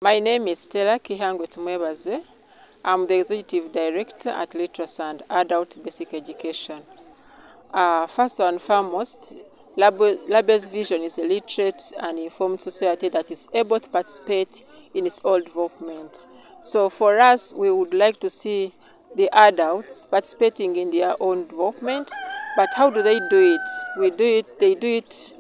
My name is Stella Kihangwe Tumwebaze. I'm the Executive Director at Literacy and Adult Basic Education. First and foremost, LABE's vision is a literate and informed society that is able to participate in its own development. So for us, we would like to see the adults participating in their own development. But how do they do it? They do it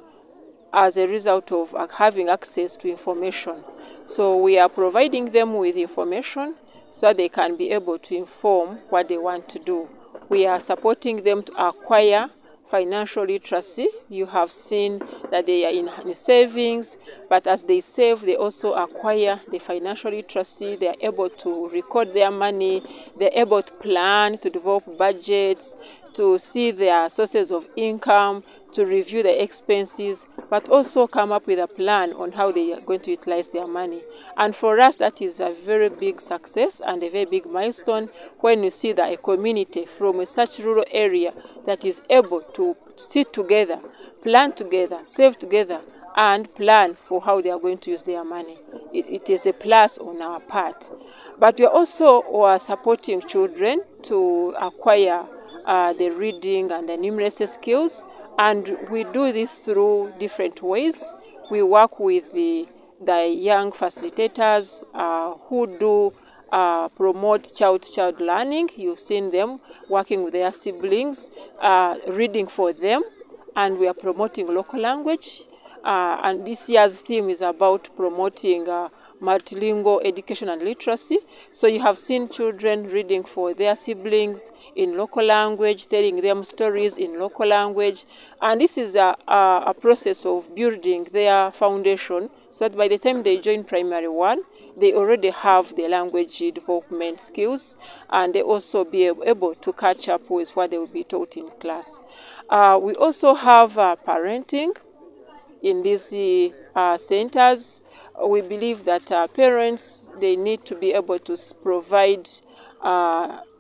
as a result of having access to information. So we are providing them with information so they can be able to inform what they want to do. We are supporting them to acquire financial literacy. You have seen that they are in savings, but as they save, they also acquire the financial literacy. They are able to record their money. They're able to plan, to develop budgets, to see their sources of income, to review the expenses, but also come up with a plan on how they are going to utilize their money. And for us, that is a very big success and a very big milestone when you see that a community from such rural area that is able to sit together, plan together, save together, and plan for how they are going to use their money. It is a plus on our part. But we are also supporting children to acquire the reading and the numeracy skills. And we do this through different ways. We work with the young facilitators who do promote child-to-child learning. You've seen them working with their siblings, reading for them, and we are promoting local language. And this year's theme is about promoting multilingual education and literacy. So you have seen children reading for their siblings in local language, telling them stories in local language. And this is a process of building their foundation so that by the time they join primary one, they already have the language development skills, and they also be able to catch up with what they will be taught in class. We also have parenting in these centers. We believe that parents, they need to be able to provide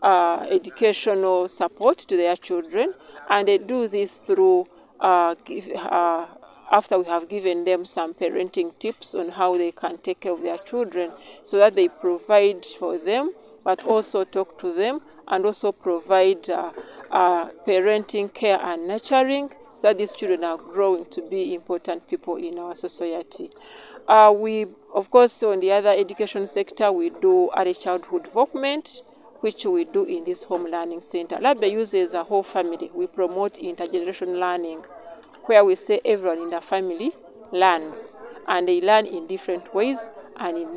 educational support to their children, and they do this through after we have given them some parenting tips on how they can take care of their children, so that they provide for them, but also talk to them, and also provide parenting care and nurturing, so that these children are growing to be important people in our society. We, of course, on the other education sector, we do early childhood development, which we do in this home learning center. LABE uses a whole family. We promote intergenerational learning, where we say everyone in the family learns, and they learn in different ways and in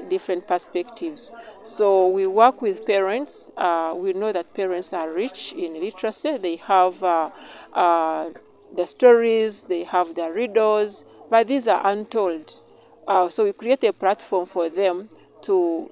different perspectives. So we work with parents. We know that parents are rich in literacy. They have the stories, they have the riddles, but these are untold. So we create a platform for them to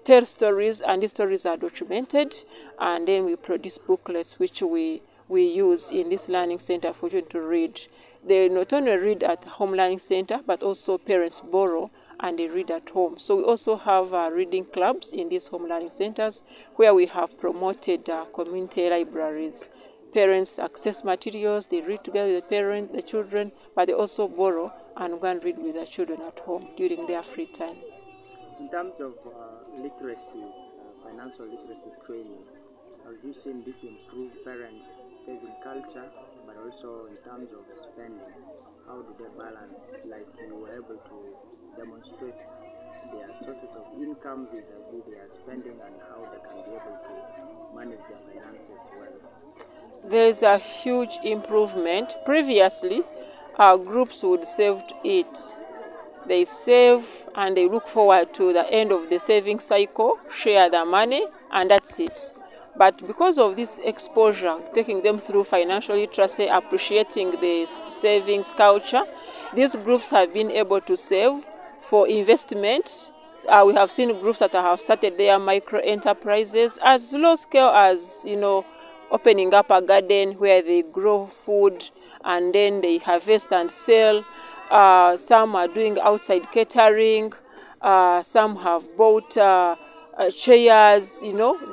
tell stories, and these stories are documented, and then we produce booklets which we use in this learning center for children to read. They not only read at the home learning center, but also parents borrow and they read at home. So we also have reading clubs in these home learning centers where we have promoted community libraries. Parents access materials, they read together with the children, but they also borrow and go and read with their children at home during their free time. In terms of literacy, financial literacy training, have you seen this improve parents' saving culture, but also in terms of spending? How do they balance, like you were able to demonstrate their sources of income vis-a-vis their spending, and how they can be able to manage their finances well? There is a huge improvement. Previously, our groups would save to eat. They save and they look forward to the end of the saving cycle, share the money, and that's it. But because of this exposure, taking them through financial literacy, appreciating the savings culture, these groups have been able to save for investment. We have seen groups that have started their micro enterprises as low scale as, opening up a garden where they grow food and then they harvest and sell. Some are doing outside catering. Some have bought chairs,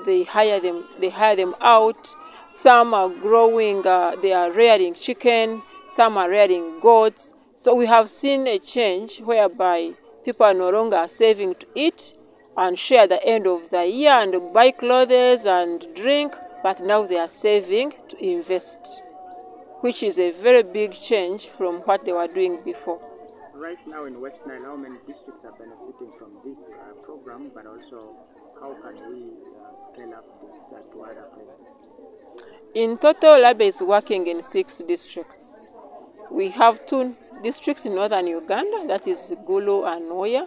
they hire them out. Some are growing, they are rearing chicken. Some are rearing goats. So we have seen a change whereby People are no longer saving to eat and share at the end of the year and buy clothes and drink, but now they are saving to invest, which is a very big change from what they were doing before. Right now in West Nile, how many districts are benefiting from this program, but also how can we scale up this to other places? In total, LABE is working in 6 districts. We have 2 districts in northern Uganda, that is Gulu and Noya.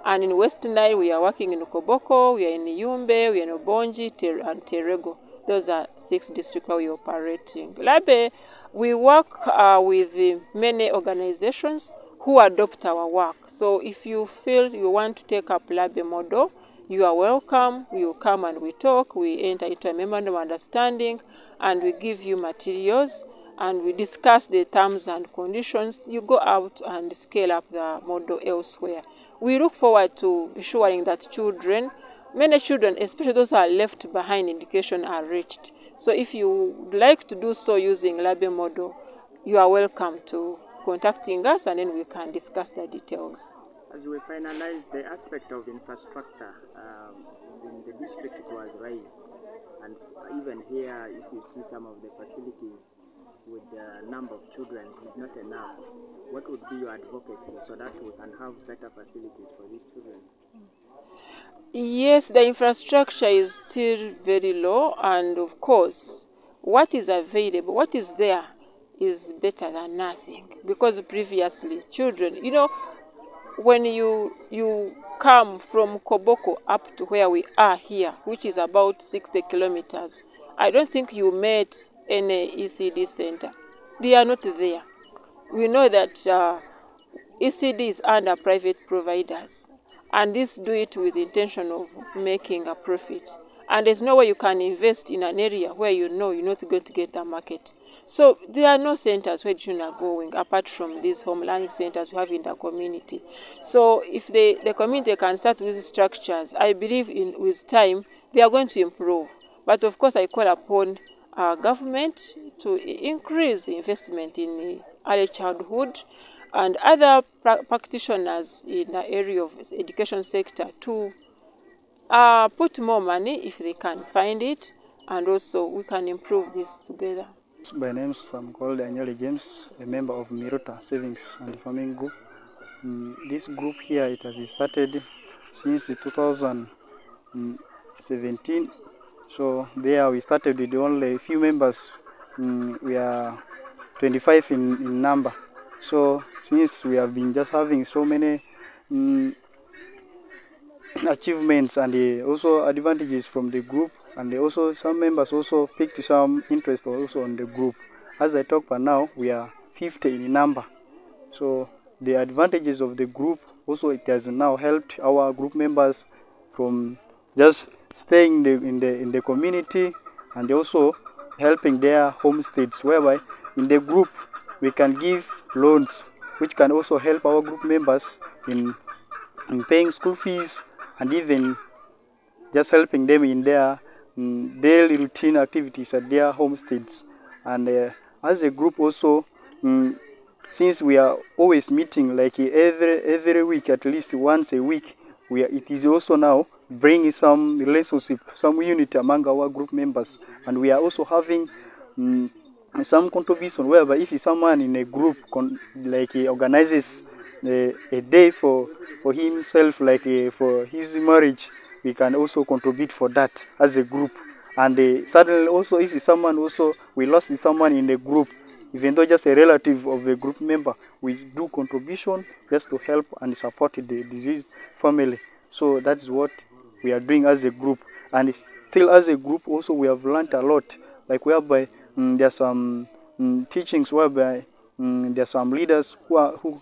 And in West Nile, we are working in Koboko, we are in Yumbe, we are in Obonji, and Terego. Those are 6 districts where we are operating. LABE, we work with many organizations who adopt our work. So if you feel you want to take up LABE model, you are welcome. You come and we talk. We enter into a memorandum of understanding and we give you materials and we discuss the terms and conditions. You go out and scale up the model elsewhere. We look forward to ensuring that many children, especially those who are left behind in education, are reached. So if you would like to do so using LABE model, you are welcome to contacting us and then we can discuss the details. As we finalize the aspect of infrastructure, in the district it was raised, and even here if you see some of the facilities with the number of children is not enough. What would be your advocacy so that we can have better facilities for these children? Yes, the infrastructure is still very low, and of course what is available, what is there is better than nothing, because previously children, when you come from Koboko up to where we are here, which is about 60 kilometers, I don't think you met any ECD center. They are not there. We know that ECD is under private providers, and these do it with the intention of making a profit. And there's no way you can invest in an area where you know you're not going to get a market. So there are no centers where children are going, apart from these home learning centers we have in the community. So if the community can start with these structures, I believe with time they are going to improve. But of course I call upon our government to increase the investment in early childhood and other practitioners in the area of education sector to put more money if they can find it, and also we can improve this together. My name is called Anyoli James, a member of Mirota Savings and Farming Group. This group here, it has started since 2017. So there we started with only a few members. We are 25 in number. So since we have been just having so many achievements and also advantages from the group, and also some members also picked some interest also on the group. As I talk for now, we are 50 in number. So the advantages of the group also, it has now helped our group members from just staying in the community and also helping their homesteads, whereby in the group we can give loans which can also help our group members in paying school fees and even just helping them in their daily routine activities at their homesteads. And as a group also, since we are always meeting like every week, at least once a week, it is also now bringing some relationship, some unity among our group members. And we are also having some contribution whereby if someone in a group organizes a day for himself, like for his marriage, we can also contribute for that as a group. And suddenly also if someone also, we lost someone in the group, even though just a relative of the group member, we do contribution just to help and support the diseased family. So that's what we are doing as a group. And still as a group also we have learned a lot, like whereby there are some teachings whereby there are some leaders who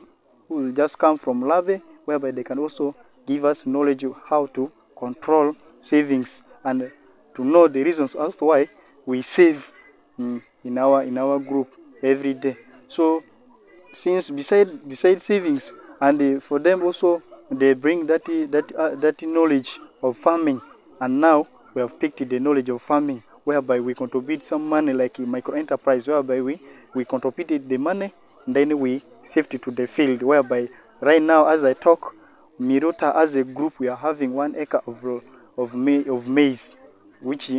will just come from LABE, whereby they can also give us knowledge of how to control savings and to know the reasons as to why we save in our group every day. So since beside savings, and for them also they bring that knowledge of farming, and now we have picked the knowledge of farming, whereby we contribute some money like micro enterprise, whereby we contributed the money and then we shift it to the field, whereby right now as I talk, Mirota, as a group, we are having 1 acre of maize, which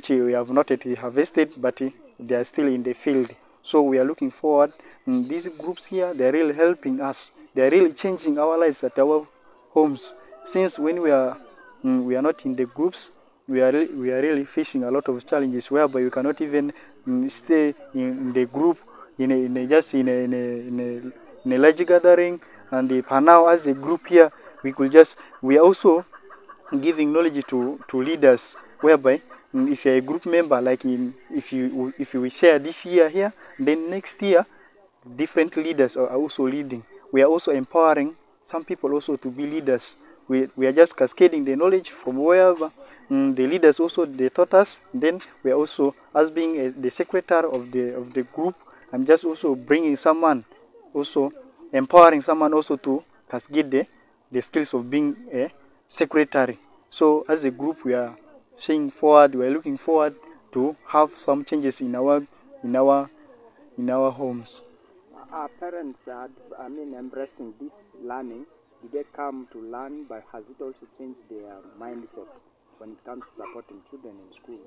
we have not yet harvested, but they are still in the field. So we are looking forward. These groups here, they are really helping us. They are really changing our lives at our homes. Since when we are not in the groups, we are really facing a lot of challenges whereby we cannot even stay in the group in a large gathering. And now as a group here, we are also giving knowledge to leaders, whereby if you're a group member, like if you share this year here, then next year different leaders are also leading. We are also empowering some people also to be leaders. We are just cascading the knowledge from wherever the leaders also they taught us. Then we are also, as being the secretary of the group, I'm just also bringing someone, also empowering someone also to cascade the skills of being a secretary. So as a group, we are seeing forward. We are looking forward to have some changes in our homes. Our parents are, embracing this learning. Do they come to learn, but has it also changed their mindset when it comes to supporting children in school?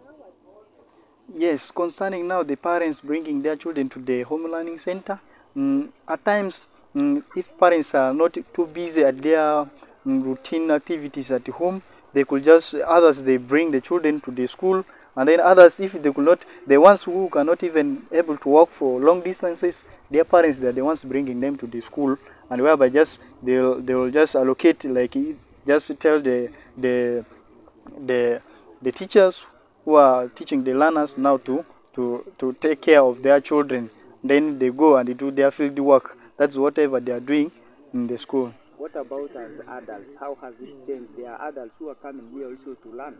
Yes, concerning now the parents bringing their children to the home learning center, at times, if parents are not too busy at their routine activities at home, they could just, others they bring the children to the school, and then others, if they could not, the ones who cannot even able to walk for long distances, their parents, they are the ones bringing them to the school, and whereby just they will just allocate, like just tell the teachers who are teaching the learners now to take care of their children. Then they go and they do their field work. That's whatever they are doing in the school. What about as adults? How has it changed? There are adults who are coming here also to learn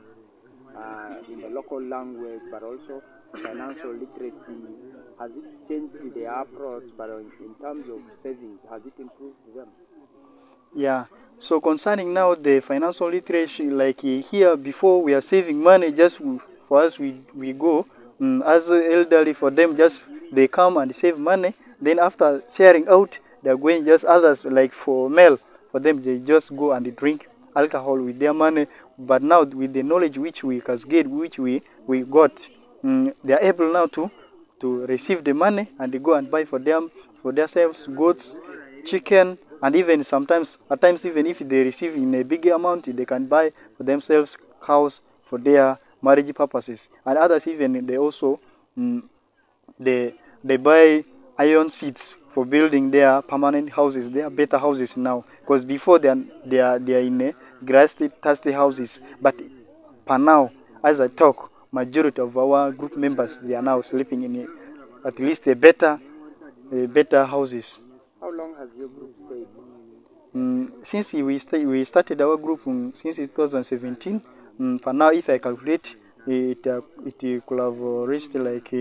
in the local language, but also financial literacy. Has it changed their approach, but in terms of savings, has it improved them? Yeah. So concerning now the financial literacy, like here before we are saving money just for us, we go as elderly, for them just they come and save money. Then after sharing out, they are going just others, like for male, for them they just go and they drink alcohol with their money. But now with the knowledge which we cascade, which we got, they are able now to receive the money and they go and buy for themselves goods, chicken, and even sometimes, at times, even if they receive in a big amount, they can buy for themselves cows for their marriage purposes. And others even they also they buy iron seeds for building their permanent houses, their better houses now. Because before they are in a grassy, thirsty houses. But per now, as I talk, majority of our group members, they are now sleeping in at least a better houses. How long has your group stayed? Since we started our group since 2017, for now, if I calculate, it could have reached like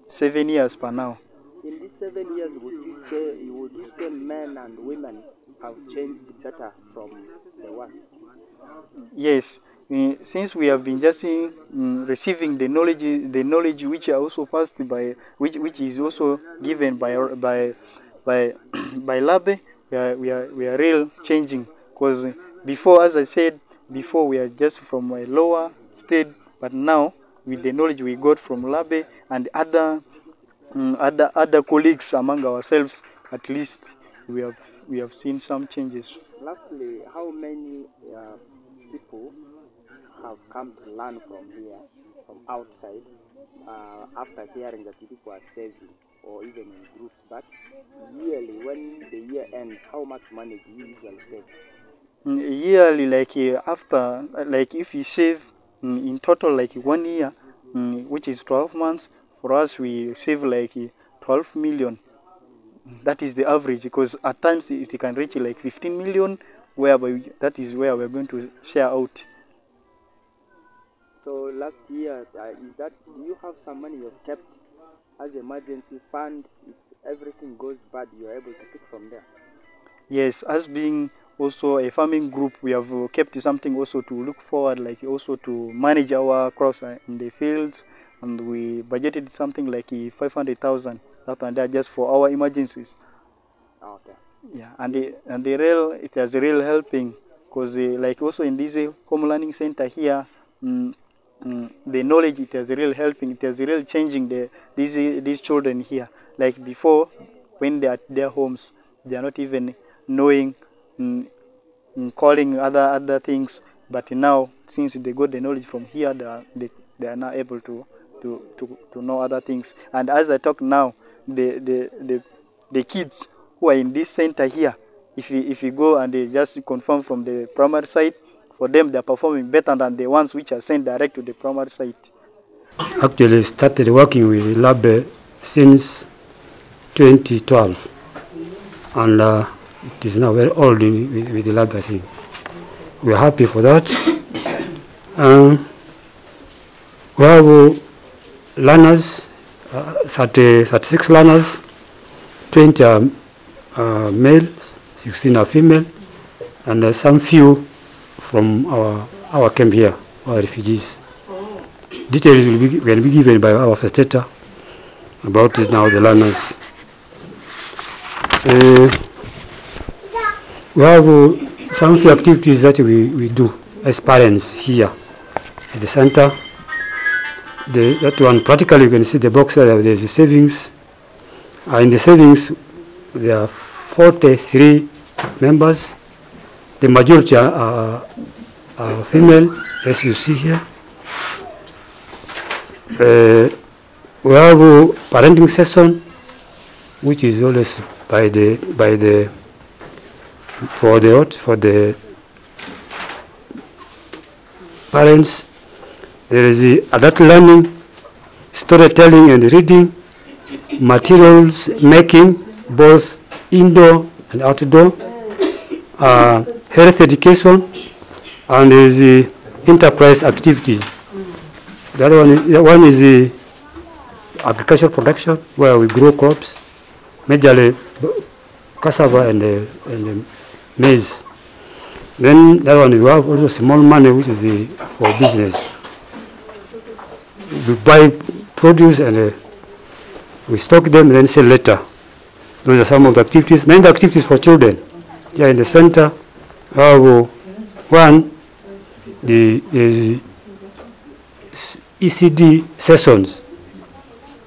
7 years per now. In these 7 years, would you say men and women have changed better from the worse? Yes. Since we have been just receiving the knowledge which are also passed by, which is also given by LABE, we are real changing. Because before, as I said before, we are just from a lower state, but now with the knowledge we got from LABE and other colleagues among ourselves, at least we have seen some changes. Lastly, how many people have come to learn from here, from outside, after hearing that people are saving, or even in groups? But yearly, when the year ends, how much money do you usually save? Yearly, like after, like if you save in total like 1 year, which is 12 months, for us we save like 12 million. That is the average, because at times it can reach like 15 million, whereby that is where we're going to share out. So last year, do you have some money you've kept as emergency fund? If everything goes bad, you're able to pick from there? Yes, as being also a farming group, we have kept something also to look forward, like also to manage our crops in the fields, and we budgeted something like 500,000, that and that, just for our emergencies. Okay. Yeah, and the real, it has real helping, because like also in this home learning center here, the knowledge, it has real helping, it has real changing these children here. Like before, when they are at their homes, they are not even knowing, calling other things. But now, since they got the knowledge from here, they are now able to know other things. And as I talk now, the kids who are in this center here, if you go and they just confirm from the primary side, for them they are performing better than the ones which are sent direct to the primary side. Actually started working with LABE since 2012, and it is now very old with the LABE, I think. We are happy for that. We have learners, 36 learners, 20 are males, 16 are female, and some few from our camp here, our refugees. Details will be given by our facilitator about it now, the learners. We have some few activities that we do as parents here at the center. That one, practically, you can see the box there, there's the savings. In the savings, there are 43 members. The majority are female, as you see here. We have a parenting session, which is always for the parents. There is the adult learning, storytelling and reading, materials making, both indoor and outdoor, health education, and there is the enterprise activities. The one is the agricultural production, where we grow crops, majorly cassava and maize. Then that one, we have also small money, which is for business. We buy produce and we stock them and then sell later. Those are some of the activities. Then the activities for children. Here in the center, we have one, is ECD sessions,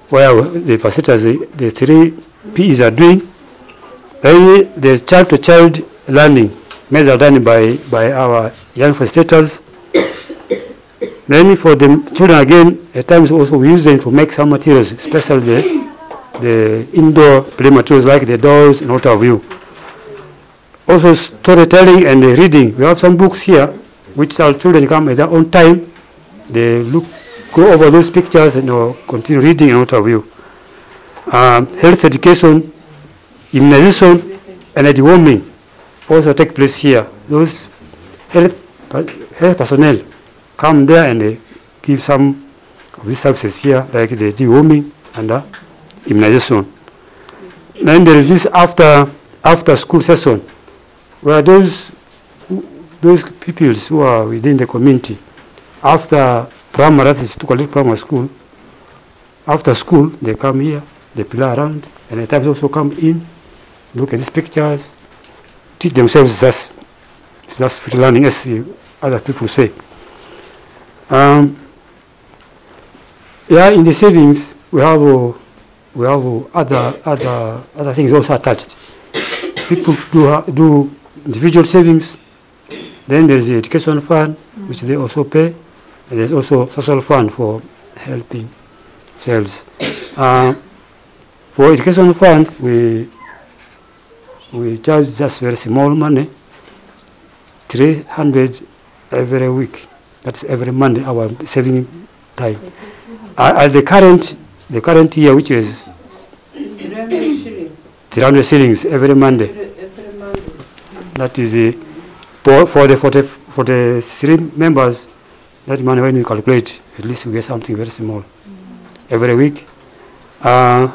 where the facilitators, the 3 PEs are doing. Then there's child-to-child learning, measures done by our young facilitators. Then for the children again, at times also we use them to make some materials, especially the indoor play materials like the dolls and what have you. Also storytelling and reading. We have some books here which our children come at their own time. They go over those pictures and continue reading and what have you. Health education, immunization, and deworming also take place here. Those health personnel come there and they give some of these services here, like the deworming and immunization. Then there is this after school session, where those pupils who are within the community, after primary, that is to call it primary school, after school they come here, they play around, and at times also come in, look at these pictures, teach themselves just free learning, as other people say. Yeah, in the savings we have other things also attached. People do individual savings. Then there is the education fund, which they also pay, and there's also social fund for helping themselves. For education fund, we charge just very small money, 300 every week. That's every Monday, our saving time. At the current year, which is 300 shillings every Monday. That is for the 3 members. That money, when we calculate, at least we get something very small every week. And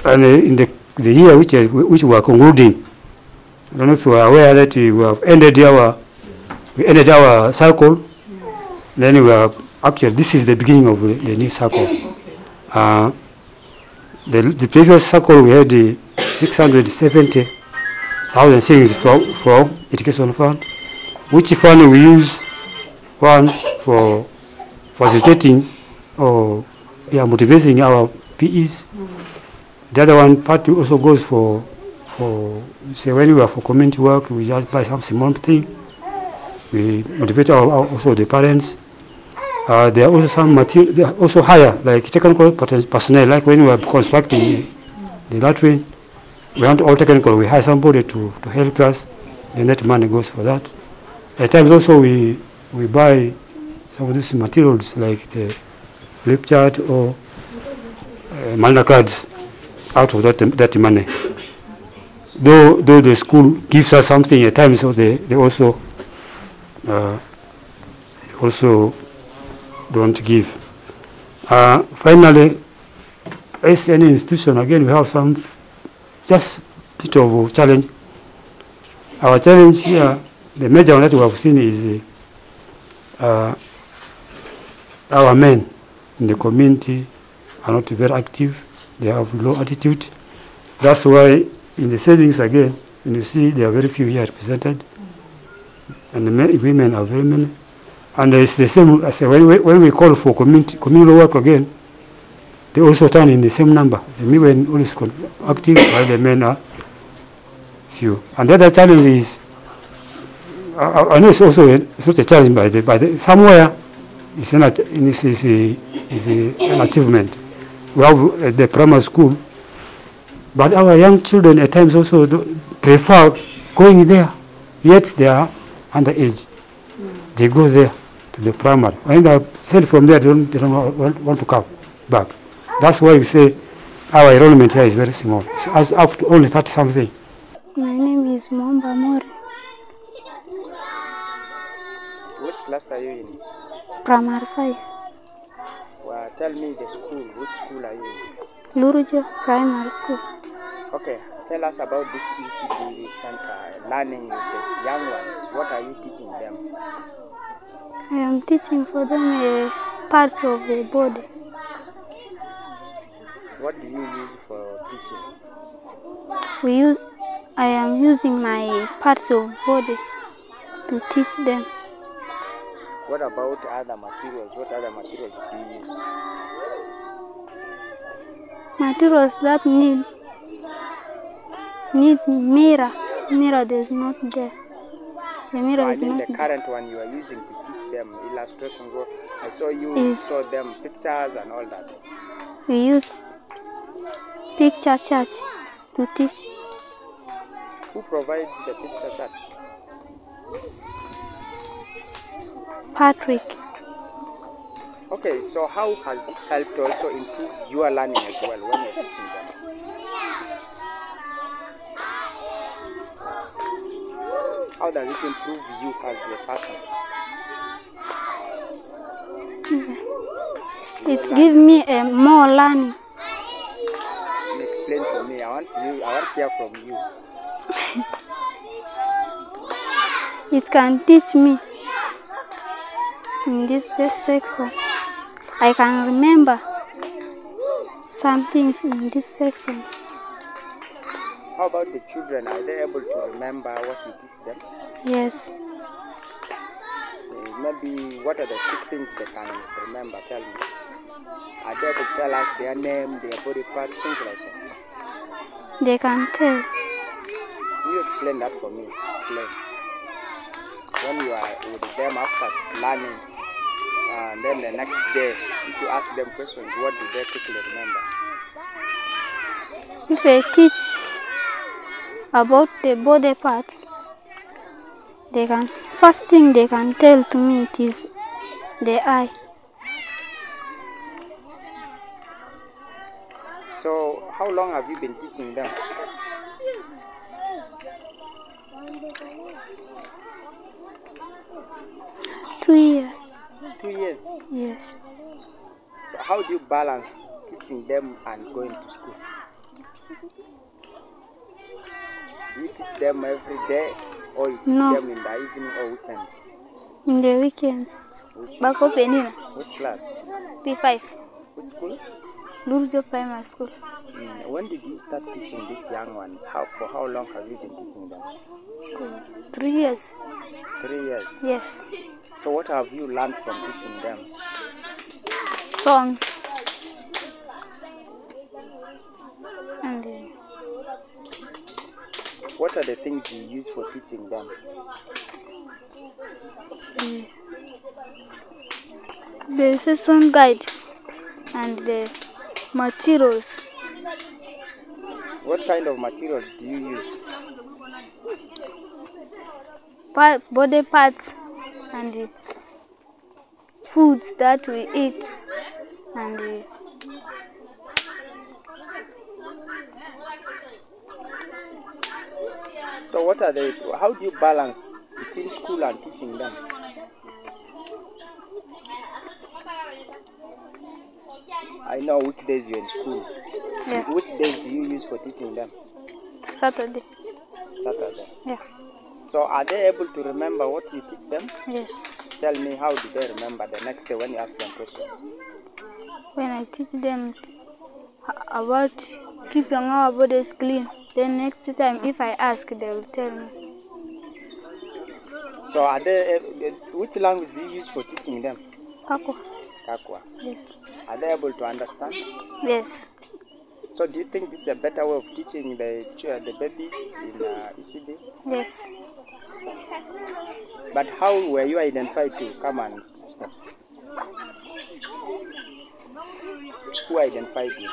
in the year which we are concluding, I don't know if you are aware that we have ended our cycle. Then we are actually, this is the beginning of the new cycle. The previous cycle we had 670 1,000 shillings for education fund, which fund we use one for facilitating or motivating our PEs. The other one part also goes for say when we are for community work, we just buy some small thing. We motivate also the parents. There are also some material, they are also higher, like technical personnel, like when we are constructing the latrine, we want all technical, we hire somebody to help us, then that money goes for that. At times also we buy some of these materials like the flip chart or Malna cards out of that money. Though the school gives us something at times, so they also don't give. Finally, as any institution, again, we have some just bit of challenge. Our challenge here, the major one that we have seen is our men in the community are not very active. They have low attitude. That's why in the savings again, when you see there are very few here represented, and the women are very many. And it's the same as when we call for community work again, they also turn in the same number. The women always active while the men are few. And the other challenge is, I know it's also it's not a challenge, but somewhere it's an achievement. We have the primary school, but our young children at times also prefer going there, yet they are underage. They go there to the primary. When they are sent from there, they don't want to come back. That's why you say our enrollment here is very small. It's up to only 30-something. My name is Mwamba Mori. Which class are you in? Primary 5. Well, tell me the school. Which school are you in? Lurujo Primary School. Okay, tell us about this ECD center, learning with the young ones. What are you teaching them? I am teaching for them parts of the body. What do you use for teaching? I am using my parts of body to teach them. What about other materials? What other materials do you use? Materials that need mirror. Mirror is not there. The mirror is not the there. current one you are using to teach them illustrations. I saw you show them pictures and all that. We use picture charts to teach. Who provides the picture charts? Patrick. Okay, so how has this helped also improve your learning as well when you're teaching them? How does it improve you as a person? It gives me more learning. Explain for me. I want to hear from you. It can teach me in this section. I can remember some things in this section. How about the children? Are they able to remember what you teach them? Yes. Maybe what are the quick things they can remember? Tell me. Are they able to tell us their name, their body parts, things like that? They can tell. You explain that for me. Explain. When you are with them after learning, and then the next day, if you ask them questions, what do they quickly remember? If I teach about the body parts, first thing they can tell to me it is the eye. So, how long have you been teaching them? Two years. 2 years? Yes. So, how do you balance teaching them and going to school? Do you teach them every day, or you teach them in the evening or weekends? In the weekends. Which class? P5. Which school? Lurjo Primary School. When did you start teaching these young ones? For how long have you been teaching them? 3 years. 3 years? Yes. So what have you learned from teaching them? Songs. And what are the things you use for teaching them? The session guide and the materials. What kind of materials do you use? Body parts and the foods that we eat and the So what are they? How do you balance between school and teaching them? I know weekdays you're in school. Yeah. Which days do you use for teaching them? Saturday. Saturday. Yeah. So are they able to remember what you teach them? Yes. Tell me, how do they remember the next day when you ask them questions? When I teach them about keeping our bodies clean, then next time if I ask, they will tell me. So are they, which language do you use for teaching them? Kako. Kakwa. Yes. Are they able to understand? Yes. So do you think this is a better way of teaching the babies in ECD? Yes. But how were you identified to come and teach them? Who identified you?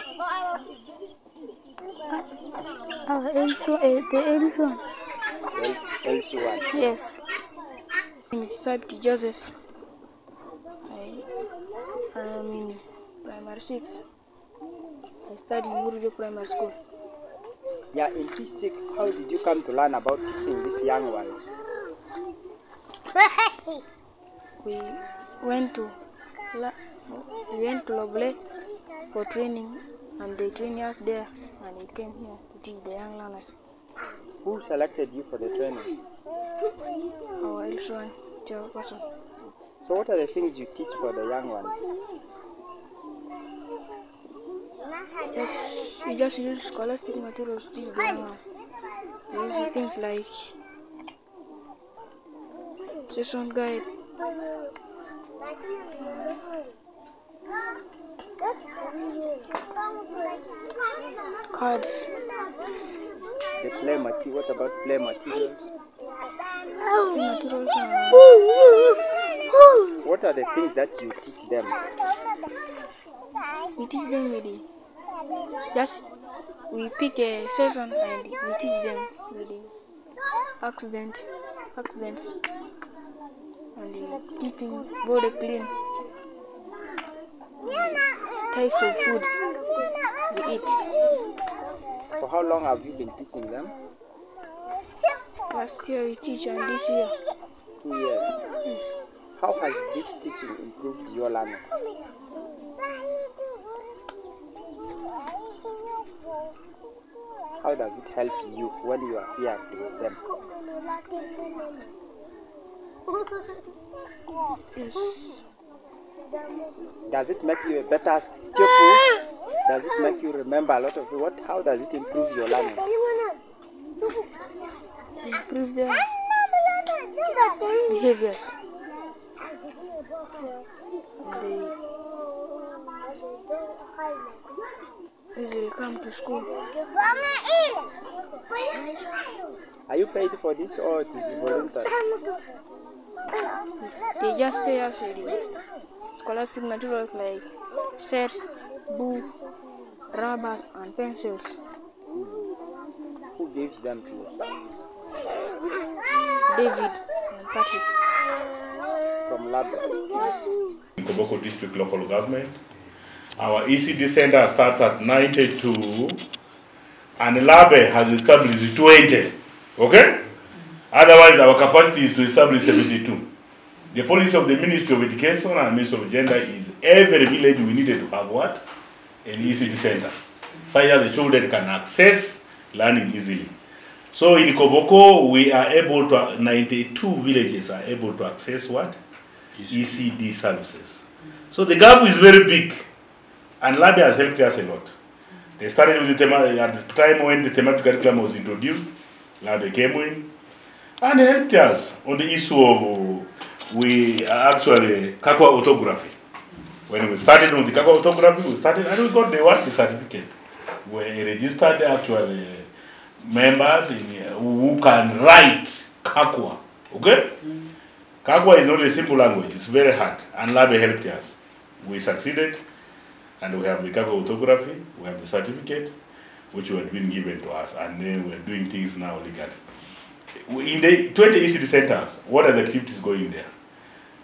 The eldest one. LC1. Yes. My name is Sabti Joseph. I am in primary 6. I study in Murujo Primary School. Yeah, in P6, how did you come to learn about teaching these young ones? We went to LABE for training, and they trained us there, and we came here to teach the young learners. Who selected you for the training? Our L1 chairperson. So what are the things you teach for the young ones? We just use scholastic materials to teach the young ones. We use things like session guide, cards. The play material. What about play materials? What are the things that you teach them? We teach them with we pick a session and we teach them with the accidents and the keeping body clean, types of food we eat. For how long have you been teaching them? Last year we teach and this year. 2 years. Yes. How has this teaching improved your learning? How does it help you when you are here with them? Yes. Does it make you a better pupil? Does it make you remember a lot of what? How does it improve your learning? Improve their behaviors. They usually come to school. Are you paid for this or it is voluntary? They just pay us scholastic materials like sets, book, rubbers, and pencils. Who gives them to you? David and Patrick. From LABE? Yes. In Koboko District Local Government. Our ECD center starts at 92 and LABE has established 20. Okay? Otherwise, our capacity is to establish 72. The policy of the Ministry of Education and Ministry of Gender is every village we needed to have what? An ECD center. So that the children can access learning easily. So in Koboko, we are able to, 92 villages are able to access what? ECD services. So the gap is very big. And LABE has helped us a lot. They started with at the time when the thematic curriculum was introduced, LABE came in and helped us on the issue of Kakwa orthography. When we started on the Kakwa orthography, we started and we got the certificate. We registered actually members who can write Kakwa. Okay? Kakwa is not a simple language, it's very hard, and LABE helped us. We succeeded, and we have the Kakwa orthography, we have the certificate, which had been given to us, and then we're doing things now legally. In the 20 ECD centers, what are the activities going there?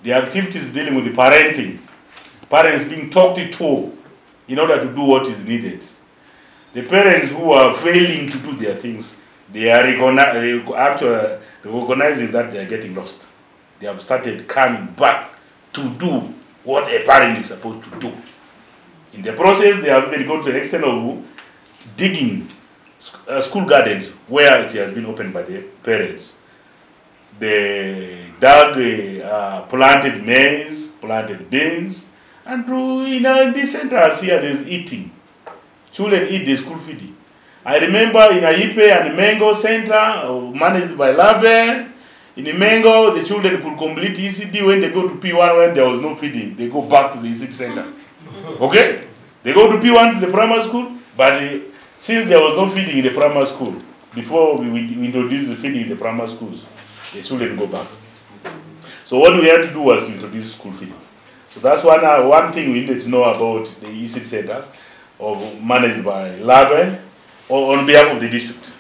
The activities dealing with the parenting, parents being talked to in order to do what is needed. The parents who are failing to do their things, they are actually recognizing that they are getting lost. They have started coming back to do what a parent is supposed to do. In the process, they have even gone to the extent of digging school gardens where it has been opened by the parents. They dug, planted maize, planted beans, and in these centers here, there's eating. Children eat the school feeding. I remember in Aipe and Mengo Center, managed by LABE, in Mengo, the children could complete ECD when they go to P1 when there was no feeding. They go back to the ECD center. Okay? They go to P1 to the primary school, but since there was no feeding in the primary school, before we introduced the feeding in the primary schools, the children go back. So what we had to do was to introduce school feeding. So that's one thing we needed to know about the ECD centers managed by LABE or on behalf of the district.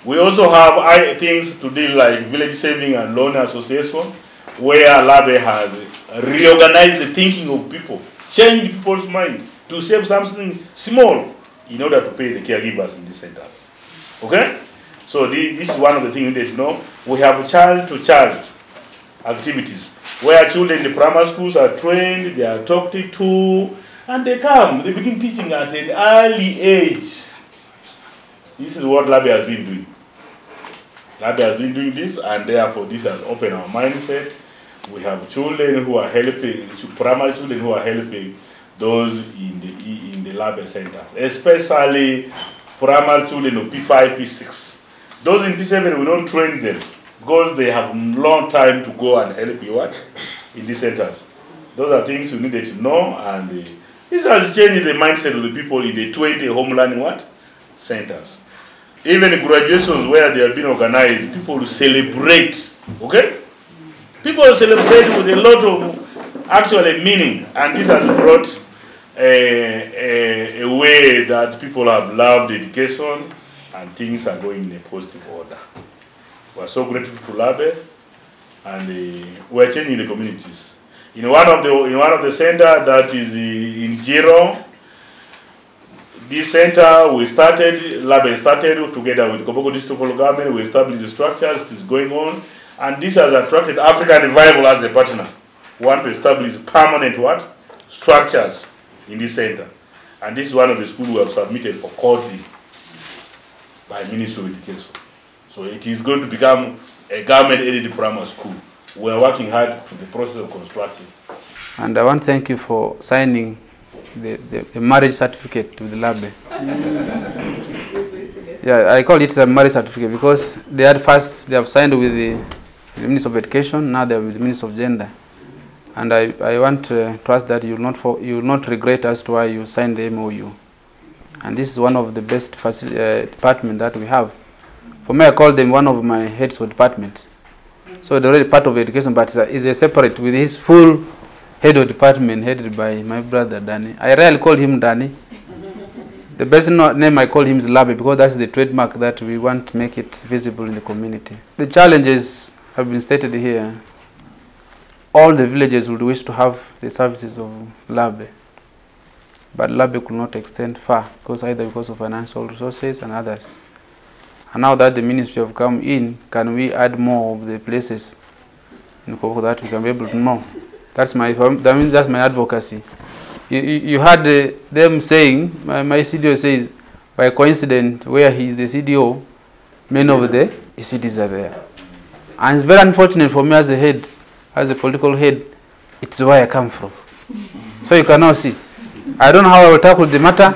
We also have things to deal like village saving and loan association, where LABE has reorganized the thinking of people, changed people's mind to save something small in order to pay the caregivers in these centers. Okay? So this is one of the things you need to know. We have child-to-child activities where children in the primary schools are trained, they are talked to, and they begin teaching at an early age. This is what LABE has been doing. LABE has been doing this, and therefore this has opened our mindset. We have children who are helping, primary children who are helping those in the LABE centers, especially primary children of P5, P6. Those in P7, we don't train them because they have long time to go and help you in these centers. Those are things you needed to know, and this has changed the mindset of the people in the 20 home learning centers. Even the graduations where they have been organized, people will celebrate, okay? People will celebrate with a lot of actually meaning, and this has brought a way that people have loved education and things are going in a positive order. We are so grateful to LABE, and we are changing the communities. In one of the centers that is in Jiro, this center LABE started together with Koboko District Government. We established the structures. It is going on, and this has attracted African Revival as a partner. We want to establish permanent structures in this center, and this is one of the schools we have submitted for coding by Ministry of Education. So it is going to become a government-aided primary school. We are working hard to the process of constructing. And I want to thank you for signing the marriage certificate with the LABE. Yeah, I call it a marriage certificate because they have signed with the Minister of Education, now they are with the Minister of Gender. And I want to trust that you will not regret as to why you signed the MOU. And this is one of the best departments that we have. For me, I call them one of my heads of departments. So they're already part of education, but it's a separate with his full head of department headed by my brother Danny. I rarely call him Danny. The best name I call him is LABE because that's the trademark that we want to make it visible in the community. The challenges have been stated here. All the villages would wish to have the services of LABE, but LABE could not extend far either because of financial resources and others. And now that the ministry have come in, can we add more of the places in Koboko that we can be able to know? That's my advocacy. You heard them saying, my CDO says, by coincidence, where he is the CDO, many of the ECDs are there. And it's very unfortunate for me as a head, as a political head, it's where I come from. So you can now see, I don't know how I will tackle the matter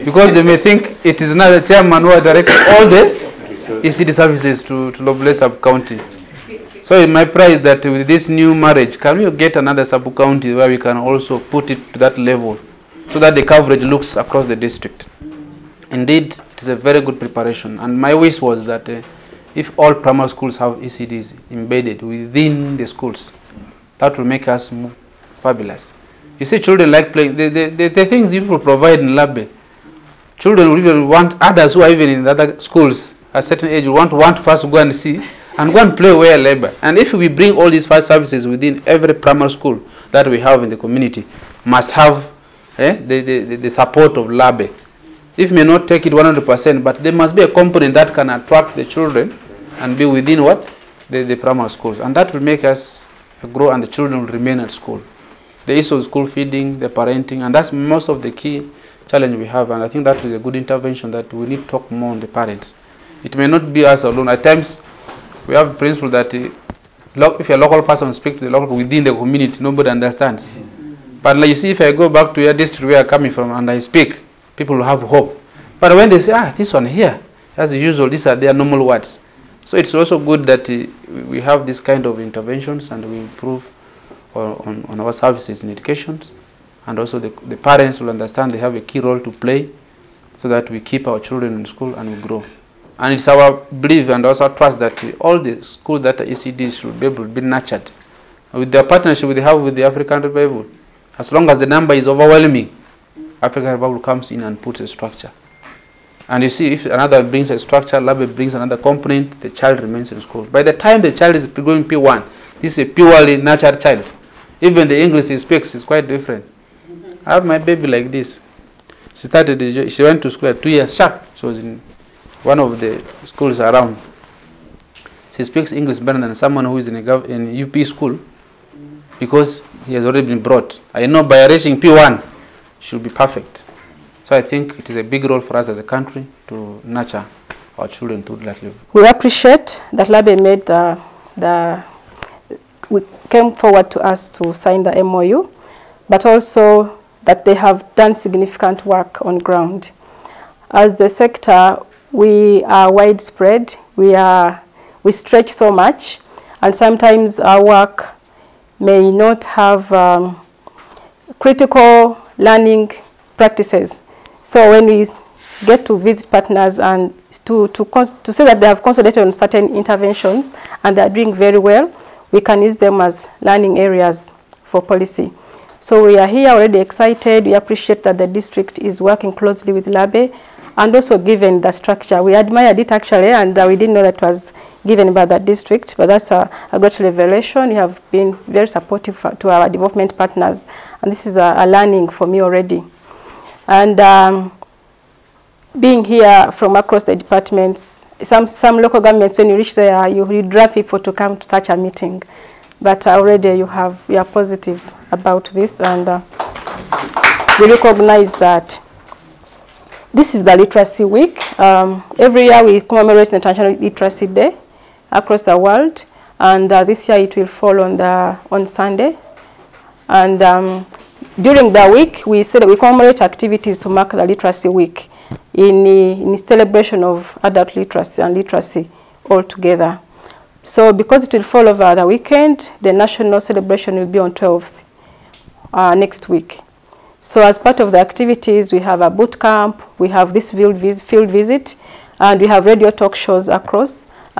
because they may think it is not the chairman who will direct all the ECD services to Lobole sub-county. So my prayer is that with this new marriage, can we get another sub-county where we can also put it to that level so that the coverage looks across the district. Indeed, it is a very good preparation. And my wish was that if all primary schools have ECDs embedded within the schools, that will make us move fabulous. You see, children like playing. The things you will provide in LABE, children will even want, others who are even in other schools at a certain age will want first to go and see and go and play where LABE. And if we bring all these 5 services within every primary school that we have in the community, must have the support of LABE. If may not take it 100%, but there must be a component that can attract the children and be within what? The primary schools. And that will make us grow and the children will remain at school. The issue of school feeding, the parenting, and that's most of the key challenge we have. And I think that is a good intervention that we need to talk more on the parents. It may not be us alone. At times, we have a principle that if a local person speaks to the local within the community, nobody understands. But like you see, if I go back to your district where I'm coming from and I speak, people will have hope. But when they say, this one here, as usual, these are their normal words. So it's also good that we have this kind of interventions and we improve on our services in education. And also the parents will understand they have a key role to play so that we keep our children in school and we grow. And it's our belief and also trust that all the schools that are ECD should be able to be nurtured. With the partnership we have with the African Revival, as long as the number is overwhelming, African Revival comes in and puts a structure. And you see, if another brings a structure, LABE brings another component, the child remains in school. By the time the child is going P1, this is a purely nurtured child. Even the English he speaks is quite different. I have my baby like this. She went to school at 2 years sharp. She was in one of the schools around. She speaks English better than someone who is in a UP school because he has already been brought. I know by reaching P1, should be perfect. So I think it is a big role for us as a country to nurture our children to that level. We appreciate that LABE made we came forward to us to sign the MOU, but also that they have done significant work on ground. As the sector, we are widespread. We stretch so much, and sometimes our work may not have critical learning practices. So when we get to visit partners and to say that they have consolidated on certain interventions and they are doing very well, we can use them as learning areas for policy. So we are here already excited. We appreciate that the district is working closely with LABE and also given the structure. We admired it actually, and we didn't know that it was given by that district, but that's a great revelation. You have been very supportive to our development partners, and this is a learning for me already. And being here from across the departments, some local governments, when you reach there, you drag people to come to such a meeting. But already you are positive about this, and we recognize that this is the Literacy Week. Every year we commemorate the International Literacy Day across the world, and this year it will fall on Sunday. And during the week, we commemorate activities to mark the Literacy Week in celebration of adult literacy and literacy all together. So because it will fall over the weekend, the national celebration will be on 12th next week. So as part of the activities, we have a boot camp, we have this field visit, and we have radio talk shows across.